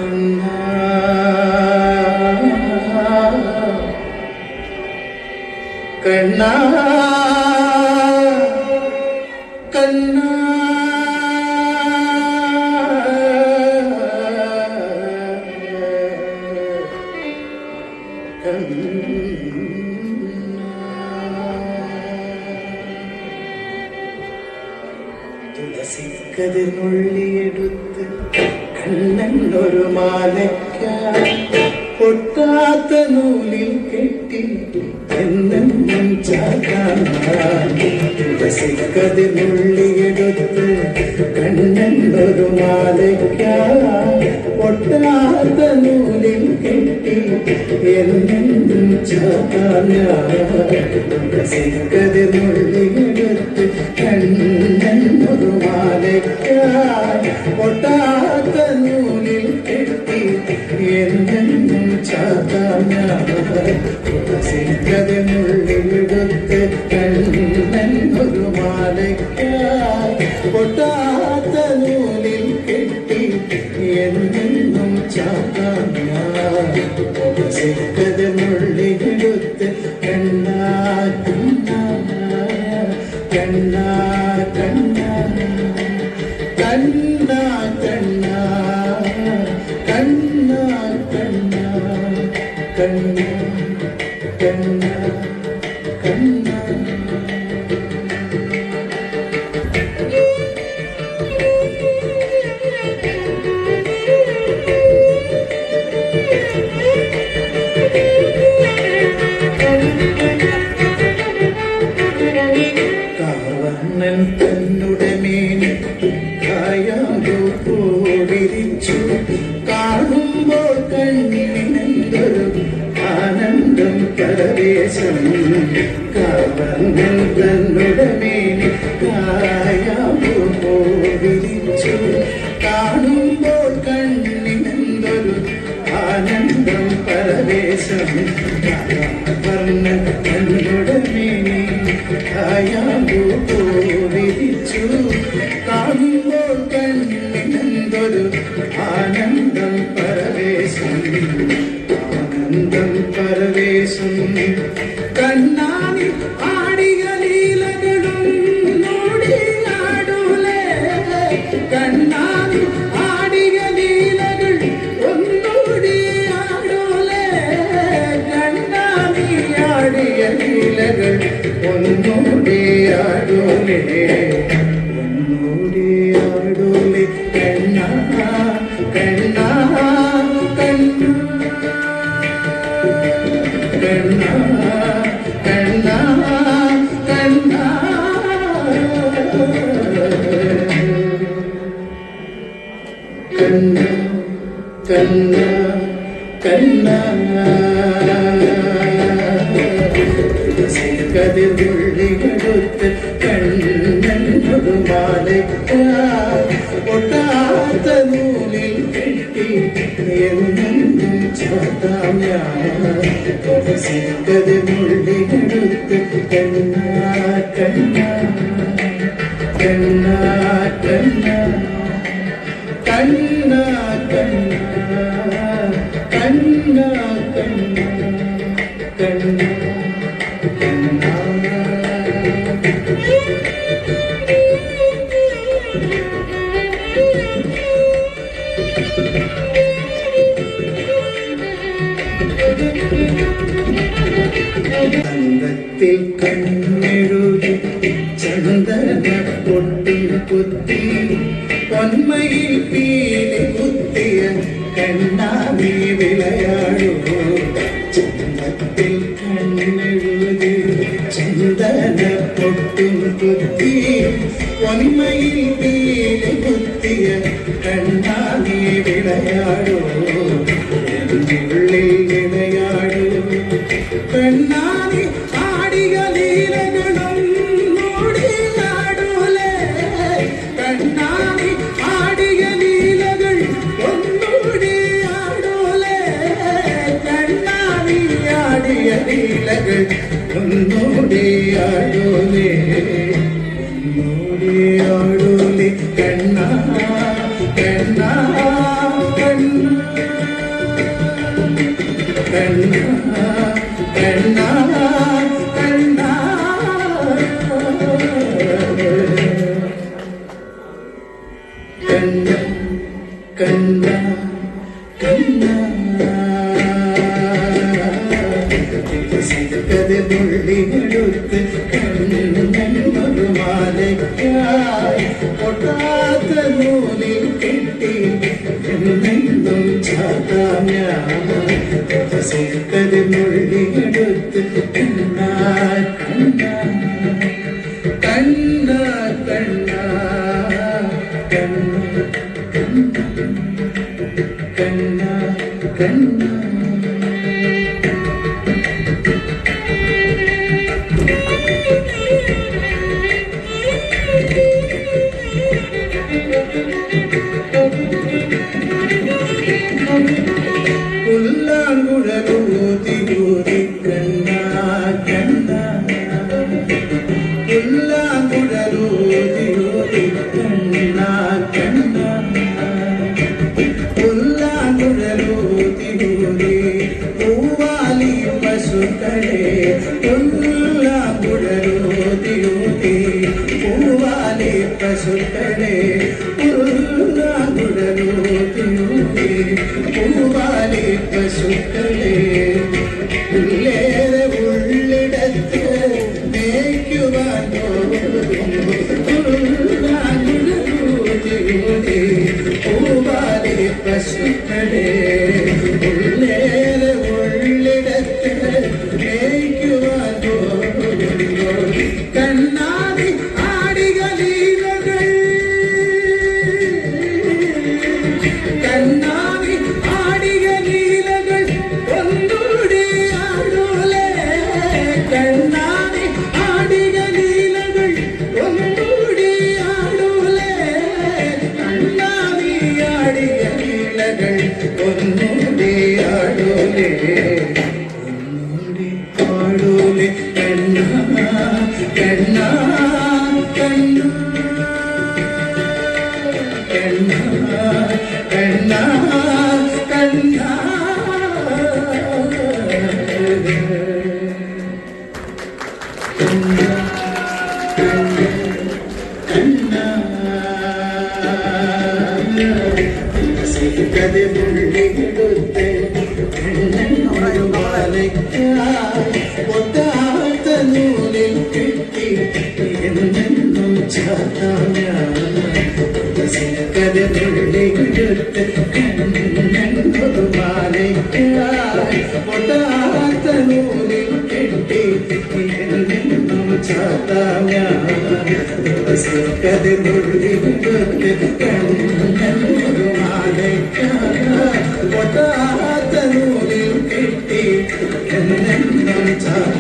കണ്ണാ കണ്ണാ കണ്ണാ തുളസിക്കതിനുള്ളിയെടുത്ത് കണ്ണൻ ഒരു മാലയ്ക്ക പൊട്ടാത്ത നൂലിൽ കെട്ടി എന്നും ചാക്കാൻ. തുളസിക്കതിനുള്ളിയെടുത്ത് കണ്ണൻ ഒരു മാലയ്ക്ക പൊട്ടാത്ത നൂലിൽ കെട്ടി എന്നും ചാക്കാൻ. തുളസിക്കതിനുള്ളിയെടുത്ത് കണ്ണൻ ഒരു മാലയ്ക്ക പൊട്ടാത്ത നൂലിൽ കെട്ടി എന്നും ചാക്കാൻ. തുളസിക്കതിനുള്ളിയെടുത്ത് കണ്ണൻ ഒരു മാലയ്ക്ക പൊട്ടാത്ത നൂലിൽ കെട്ടി എന്നും ചാക്കാൻ. തുളസിക്കതിനുള്ളിയെടുത്ത് കണ്ണാ കണ്ണാ കണ്ണാ കണ്ണാ കണ്ണാ കണ്ണാ കണ്ണാ കണ്ണാ കണ്ണാ കണ്ണാ കണ്ണാ. കാവണ്ണൻ തന്നുടെ മേനി കായാമ്പൂ പോടിരിച്ചു കാണുമ്പോൾ കണ്ണിനെന്തൊരു ആനന്ദം പരവേശം. കാവണ്ണൻ തന്നുടെ മേനി കായാമ്പൂ പോടിരിച്ചു കാണുമ്പോൾ കണ്ണിനെന്തൊരു ആനന്ദം പരവേശം. കാവണ്ണൻ തന്നുടെ മേനി കായാമ്പൂ പോടിരിച്ചു കാണുമ്പോൾ കണ്ണിനെന്തൊരു ആനന്ദം പരവേശം. ആനന്ദം പരവേശം. കണ്ണാനി ആടിയ ലീലകളും നോടിയാടൂലേ. കണ്ണാനി ആടിയ ലീലകൾ ഒന്നോടിയാടൂലേ. കണ്ണാനി ആടിയ ലീലകൾ ഒന്നോടിയാടൂലേ. ഒന്നോടിയാടൂലേ. കണ്ണാ കണ്ണാ കണ്ണാ കണ്ണാ കണ്ണാ കണ്ണാ കണ്ണാ കണ്ണാ കണ്ണാ. തുളസിക്കതിനുള്ളിയെടുത്ത് കണ്ണൻ ഒരു മാലയ്ക്ക പൊട്ടാത്ത നൂലിൽ കെട്ടി എന്നും ചാത്താം ഞാൻ. തുളസിക്കതിനുള്ളിയെടുത്ത് കണ്ണാ കണ്ണാ കണ്ണാ കണ്ണാ കണ്ണാ കണ്ണാ കണ്ണാ കണ്ണാ. ചന്തത്തിൽ കണ്ണെഴുതി ചന്ദന പൊട്ടിൽ കുത്തി പൊന്മയിൽ പീലി കുത്തിയ കണ്ണാടി വിളയാടൂ. ചന്തത്തിൽ കണ്ണെഴുതി ചന്ദന പൊട്ടിൽ കുത്തി പൊന്മയിൽ പീലി കുത്തിയ കണ്ണാടി വിളയാടൂ. ഉള്ളിൽ വിളയാടൂ. കണ്ണാടി ആടിയ ലീലകളും നോടിയാടൂലേ. കണ്ണാടി ആടിയ ലീലകൾ ഒന്നോടിയാടൂലേ. കണ്ണാടി ആടിയ ലീലകൾ ഒന്നോടിയാടൂലേ. ഒന്നോടിയാടൂലേ. കണ്ണാ കണ്ണാ കണ്ണാ കണ്ണ കണ്ണ സിക്കതിനുള്ളിലെടുത്ത് കണ്ണൊരു മാലയ്ക്കായി പൊട്ടാത്ത നൂലിൽ കെട്ടി എന്നെന്നും ചാത്താം ഞാൻ സിക്കതിനുള്ളിലെടുത്ത് കണ്ണ കണ്ണ കണ്ണ കണ്ണ കണ്ണ കണ്ണ പുല്ലാങ്കുഴലൂതി കണ്ണ കണ്ണ പുല്ലാങ്കുഴലൂതി കണ്ണ കണ്ണ പുല്ലാങ്കുഴലൂതി പൂവാലി പശുക്കളെ പുല്ലാങ്കുഴലൂതി പൂവാലി പശുക്കളെ പുല്ലാങ്കുഴലൂതി പൂവാലി പശുക്കളെ ഉള്ളേറെ ഉള്ളിടത്ത് മേയ്ക്കുവാൻ പൂവാലി പശുക്കളെ ഉള്ളേറെ ഉള്ളിടത്ത് മേയ്ക്കുവാൻ കണ്ണാടി ആടികളീലകൾ കണ്ണാടി ആടികളീലകൾ ഒന്നുകൂടി ആടൂലേ കണ്ണാടി ആടികളീലകൾ ഒന്നുകൂടി ആടൂലേ കണ്ണാടി ആടികളീലകൾ ഒന്നുകൂടി ആടൂലേ ഒന്നുകൂടി ആടൂലേ കണ്ണ കണ്ണ കണ്ണ കണ്ണ കണ്ണ കണ്ണ കതിമുള്ളിയെടുത്ത് കണ്ണൊരു മാലയ്ക്കായി പൊട്ടാത്ത നൂലിൽ കെട്ടി എന്നെന്നും ചാത്താം ഞാൻ കതിമുള്ളിയെടുത്ത് കണ്ണൊരു മാലയ്ക്കായി പൊട്ടാത്ത നൂലിൽ കെട്ടി എന്നെന്നും ചാത്താം ഞാൻ കതിമുള്ളിയെടുത്ത് കണ്ണൊരു മാലയ്ക്കായി പൊട്ടാത്ത നൂലിൽ കെട്ടി എന്നെന്നും ചാത്താം